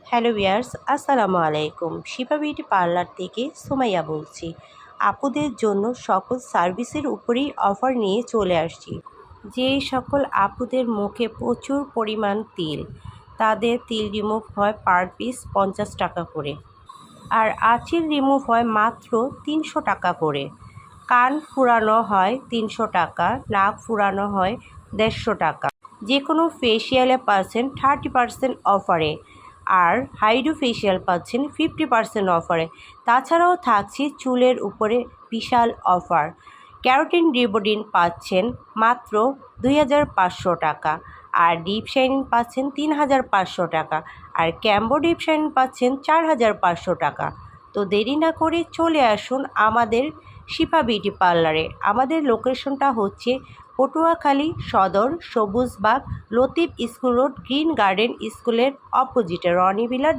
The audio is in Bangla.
হ্যালো ভিউয়ার্স, আসসালামু আলাইকুম। শিফা বিউটি পার্লার থেকে সুমাইয়া বলছি। আপুদের জন্য সকল সার্ভিসের উপরেই অফার নিয়ে চলে আসছি। যেই সকল আপুদের মুখে প্রচুর পরিমাণ তিল, তাদের তিল রিমুভ হয় পার পিস 50 টাকা করে, আর আঁচিল রিমুভ হয় মাত্র 300 টাকা করে। কান ফুরানো হয় 300 টাকা, নাক ফুরানো হয় 150 টাকা। যে কোনো ফেসিয়ালে পাচ্ছেন 30% অফারে, আর হাইড্রো ফেসিয়াল পাচ্ছেন 50% অফারে। তাছাড়াও থাকছে চুলের উপরে বিশাল অফার। ক্যারোটিন রিবোডিন পাচ্ছেন মাত্র 2500 টাকা, আর ডিপ শাইনিং পাচ্ছেন 3500 টাকা, আর ক্যাম্বো ডিপ শাইনিং পাচ্ছেন 4500 টাকা। তো দেরি না করে চলে আসুন আমাদের শিফা বিউটি পার্লারে। আমাদের লোকেশনটা হচ্ছে পটুয়াখালী সদর, Sabujbagh, Latif school road, green garden স্কুলের অপোজিটে, রনি ভিলার।